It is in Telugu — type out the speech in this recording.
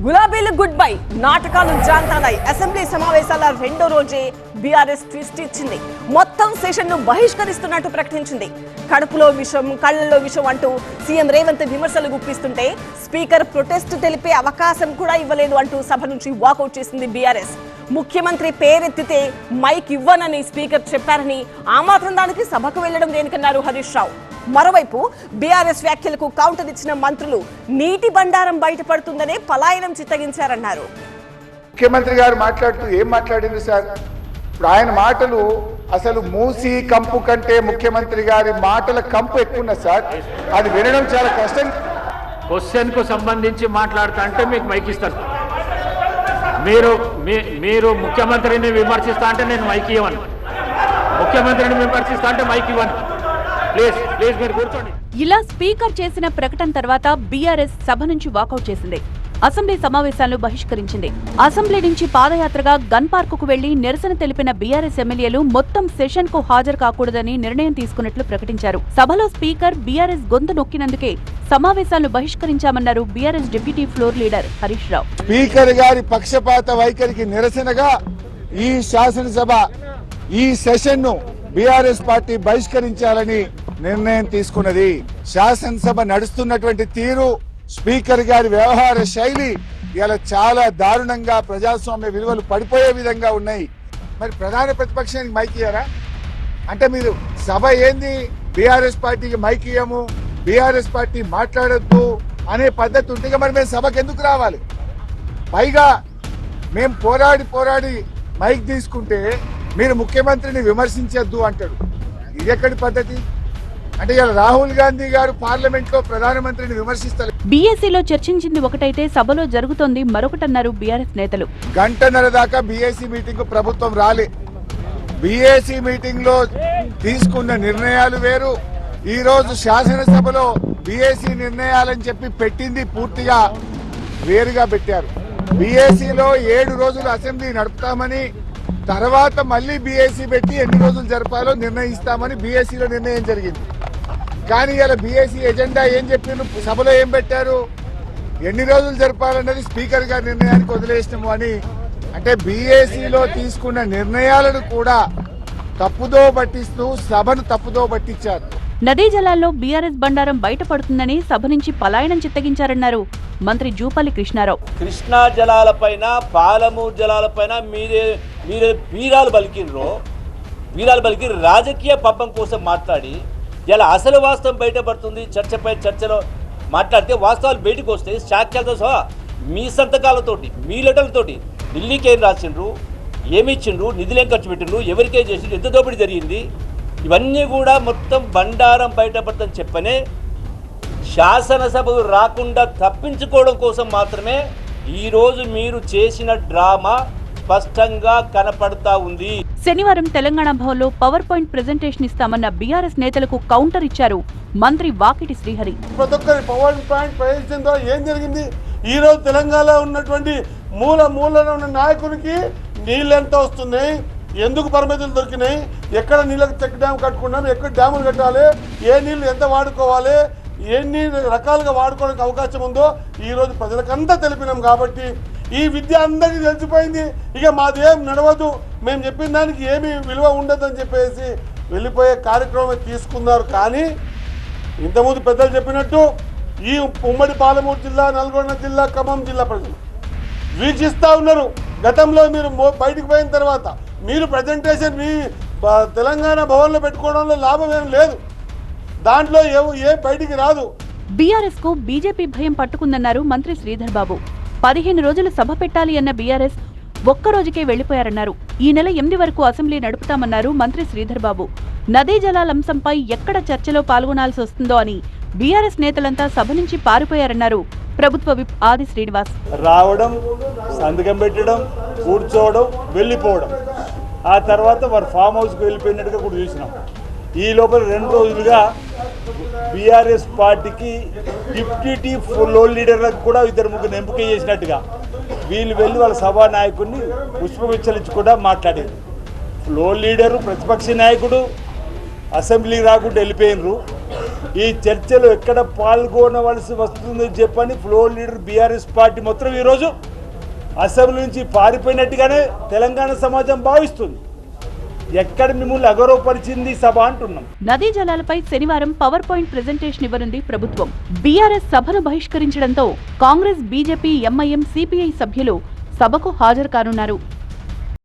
గులాబీలు గుడ్ బై, నాటకాలు జాంతానాయి. అసెంబ్లీ సమావేశాల రెండో రోజే బీఆర్ఎస్ ట్విస్ట్ ఇచ్చింది. మొత్తం సెషన్ను బహిష్కరిస్తున్నట్టు ప్రకటించింది. కడుపులో విషం, కళ్లలో విషం అంటూ సీఎం రేవంత్ విమర్శలు గుప్పిస్తుంటే స్పీకర్ ప్రొటెస్ట్ తెలిపే అవకాశం కూడా ఇవ్వలేదు అంటూ సభ నుంచి వాకౌట్ చేసింది బీఆర్ఎస్. ముఖ్యమంత్రి పేరెత్తితే మైక్ ఇవ్వనని స్పీకర్ చెప్పారని, ఆ మాత్రం దానికి సభకు వెళ్లడం దేనికన్నారు హరీష్ రావు. మరోవైపు బీఆర్ఎస్ వ్యాఖ్యలకు కౌంటర్ ఇచ్చిన మంత్రులు నీటి బండారం బయటపడుతుందనే పలాయనం చిత్తగించారన్నారు. ముఖ్యమంత్రి గారు మాట్లాడుతూ ఏం మాట్లాడింది సార్? ఇప్పుడు ఆయన మాటలు అసలు మూసి కంపు కంటే ముఖ్యమంత్రి గారి మాటల కంపు ఎక్కువ సార్. అది వినడం చాలా కష్టం. క్వశ్చన్ కు సంబంధించి మాట్లాడుతా అంటే మీకు మైక్ ఇస్తాను. మీరు ముఖ్యమంత్రిని విమర్శిస్తా అంటే నేను మైక్ ఇవ్వను. ముఖ్యమంత్రిని విమర్శిస్తా అంటే మైక్ ఇవ్వను. ప్లీజ్ మీరు కూర్చోండి. ఇలా స్పీకర్ చేసిన ప్రకటన తర్వాత బీఆర్ఎస్ సభ నుంచి వాకౌట్ చేసింది. అసెంబ్లీ సమావేశాలను బహిష్కరించింది. అసెంబ్లీ నుంచి పాదయాత్రగా గన్ పార్క్ కు వెళ్లి నిరసన తెలిపిన బీఆర్ఎస్ ఎమ్మెల్యేలు మొత్తం సెషన్ కు హాజరు కాకూడదని నిర్ణయం తీసుకున్నట్లు ప్రకటించారు. సభలో స్పీకర్ బీఆర్ఎస్ గొంతు నొక్కినందుకే సమావేశాలను బహిష్కరించామన్నారు BRS deputy floor leader Harish Rao. Speaker గారి పక్షపాత వైఖరికి నిరసనగా ఈ శాసనసభ ఈ సెషన్ ను బీఆర్ఎస్ పార్టీ బహిష్కరించాలని నిర్ణయం తీసుకున్నది. శాసనసభ నడుస్తున్నటువంటి తీరు, స్పీకర్ గారి వ్యవహార శైలి ఇలా చాలా దారుణంగా ప్రజాస్వామ్య విలువలు పడిపోయే విధంగా ఉన్నాయి. మరి ప్రధాన ప్రతిపక్షానికి మైక్ ఇయ్యారా? అంటే మీరు సభ ఏంది, బీఆర్ఎస్ పార్టీకి మైక్ ఇయ్యము, బీఆర్ఎస్ పార్టీ మాట్లాడొద్దు అనే పద్ధతి ఉంటే మరి మేము సభకు ఎందుకు రావాలి? పైగా మేము పోరాడి మైక్ తీసుకుంటే మీరు ముఖ్యమంత్రిని విమర్శించొద్దు అంటాడు. ఇది ఎక్కడి పద్ధతి? అంటే ఇలా రాహుల్ గాంధీ గారు పార్లమెంట్ లో ప్రధానమంత్రిని విమర్శిస్తారు. బీఏసీలో చర్చించింది ఒకటైతే సభలో జరుగుతోంది మరొకటన్నారు బీఆర్ఎస్ నేతలు. గంటన్నర దాకా బీఏసీ మీటింగ్ కు ప్రభుత్వం రాలే. బీఏసీ మీటింగ్ లో తీసుకున్న నిర్ణయాలు వేరు. ఈ రోజు శాసనసభలో బీఏసీ నిర్ణయాలని చెప్పి పెట్టింది పూర్తిగా వేరుగా పెట్టారు. బీఏసీలో 7 రోజులు అసెంబ్లీ నడుపుతామని, తర్వాత మళ్లీ బీఏసీ పెట్టి ఎన్ని రోజులు జరపాలో నిర్ణయిస్తామని బీఏసీలో నిర్ణయం జరిగింది. కానీ ఇలా బీఏసీ ఎజెండా ఏం చెప్పిండ్రు, సభలో ఏం పెట్టారు, ఎన్ని రోజులు జరపాలన్నది స్పీకర్ గారి నిర్ణయానికి వదిలేసినాము అని. అంటే బీఏసీలో తీసుకున్న నిర్ణయాలను కూడా తప్పుదో పట్టిస్తూ సభను తప్పుదో పట్టించారు. నదీ జలాల్లో బీఆర్ఎస్ బండారం బయటపడుతుందని సభ నుంచి పలాయనం చిత్తగించారన్నారు మంత్రి జూపల్లి కృష్ణారావు. కృష్ణా జలాలపైన, పాలమూరు జలాలపైన మీరే వీరాలు పలికి రాజకీయ పబ్బం కోసం మాట్లాడి ఇలా అసలు వాస్తవం బయటపడుతుంది. చర్చపై చర్చలో మాట్లాడితే వాస్తవాలు బయటకు వస్తాయి. సాక్ష్యాలతో సహా మీ సంతకాలతోటి, మీ లెటర్లతోటి ఢిల్లీకి ఏం రాసిండ్రు, ఏమి ఇచ్చిండ్రు, నిధులేం ఖర్చు పెట్టిండ్రు, ఎవరికేం చేసిండ్రు, ఎంత దోపిడీ జరిగింది, ఇవన్నీ కూడా మొత్తం బండారం బయటపడుతుందని చెప్పనే శాసనసభకు రాకుండా తప్పించుకోవడం కోసం మాత్రమే ఈరోజు మీరు చేసిన డ్రామా స్పష్టంగా కనపడతా ఉంది. శనివారం తెలంగాణ భవన్లో పవర్ పాయింట్ ప్రెజెంటేషన్ ఇస్తామన్న బీఆర్ఎస్ నేతలకు కౌంటర్ ఇచ్చారు మంత్రి వాకిటి శ్రీహరి. ప్రతి ఒక్కరి పవర్ పాయింట్ ప్రజెంటేషన్ ద్వారా ఏం జరిగింది? ఈ రోజు తెలంగాణలో ఉన్నటువంటి మూలలో ఉన్న నాయకునికి నీళ్ళు ఎంత వస్తున్నాయి, ఎందుకు పరిమితులు దొరికినాయి, ఎక్కడ నీళ్ళకి చెక్ డ్యామ్ కట్టుకున్నాం, ఎక్కడ డ్యాములు కట్టాలి, ఏ నీళ్లు ఎంత వాడుకోవాలి, ఎన్ని రకాలుగా వాడుకోవడానికి అవకాశం ఉందో ఈరోజు ప్రజలకంతా తెలిపినాం. కాబట్టి ఈ విద్య అందరికీ తెలిసిపోయింది. ఇక మాదేం నడవదు, మేము చెప్పిన దానికి ఏమీ విలువ ఉండదని చెప్పేసి వెళ్ళిపోయే కార్యక్రమం తీసుకున్నారు. కానీ ఇంతకుముందు పెద్దలు చెప్పినట్టు ఈ ఉమ్మడి పాలమూరు జిల్లా, నల్గొండ జిల్లా, ఖమ్మం జిల్లా ప్రజలు వీక్షిస్తూ ఉన్నారు. గతంలో మీరు బయటకు పోయిన తర్వాత మీరు ప్రజెంటేషన్ మీ తెలంగాణ భవన్లో పెట్టుకోవడంలో లాభం ఏం లేదు, దాంట్లో ఏ బయటికి రాదు. బీఆర్ఎస్ కు బీజేపీ భయం పట్టుకుందన్నారు మంత్రి శ్రీధర్ బాబు. 15 రోజులు సభ పెట్టాలి అన్న బీఆర్ఎస్ ఒక్క రోజుకే వెళ్లిపోయారన్నారు. ఈ నెల 8 వరకు అసెంబ్లీ నడుపుతామన్నారు మంత్రి శ్రీధర్ బాబు. నదీ జలాల అంశంపై ఎక్కడ చర్చలో పాల్గొనాల్సి వస్తుందో అని బీఆర్ఎస్ నేతలంతా సభ నుంచి పారిపోయారన్నారు ప్రభుత్వ విప్ ఆది శ్రీనివాస్. రావడం, సంతకం పెట్టడం, కూర్చోవడం, వెళ్ళిపోవడం, ఆ తర్వాత వారు ఫామ్ హౌస్కి వెళ్ళిపోయినట్టుగా కూడా చూసినాం. ఈ లోపల 2 రోజులుగా బీఆర్ఎస్ పార్టీకి డిప్యూటీ ఫ్లోర్ లీడర్లకు కూడా 2-3 ఎంపిక చేసినట్టుగా వీళ్ళు వెళ్ళి వాళ్ళ సభా నాయకుడిని పుష్పగుచ్చలించి కూడా మాట్లాడారు. ఫ్లోర్ లీడరు, ప్రతిపక్ష నాయకుడు అసెంబ్లీ రాకుండా వెళ్ళిపోయినరు. ఈ చర్చలో ఎక్కడ పాల్గొనవలసి వస్తుంది చెప్పని ఫ్లోర్ లీడర్ బీఆర్ఎస్ పార్టీ మొత్తం ఈరోజు అసెంబ్లీ నుంచి పారిపోయినట్టుగానే తెలంగాణ సమాజం భావిస్తుంది. ఎక్కడ మిమ్మల్ని అగౌరవపరిచింది సభ అంటున్నాం. నదీ జలాలపై శనివారం పవర్ పాయింట్ ప్రెజెంటేషన్ ఇవ్వనుంది ప్రభుత్వం. బీఆర్ఎస్ సభను బహిష్కరించడంతో కాంగ్రెస్, బీజేపీ, ఎంఐఎం, సిపిఐ సభ్యులు సభకు హాజరు కానున్నారు.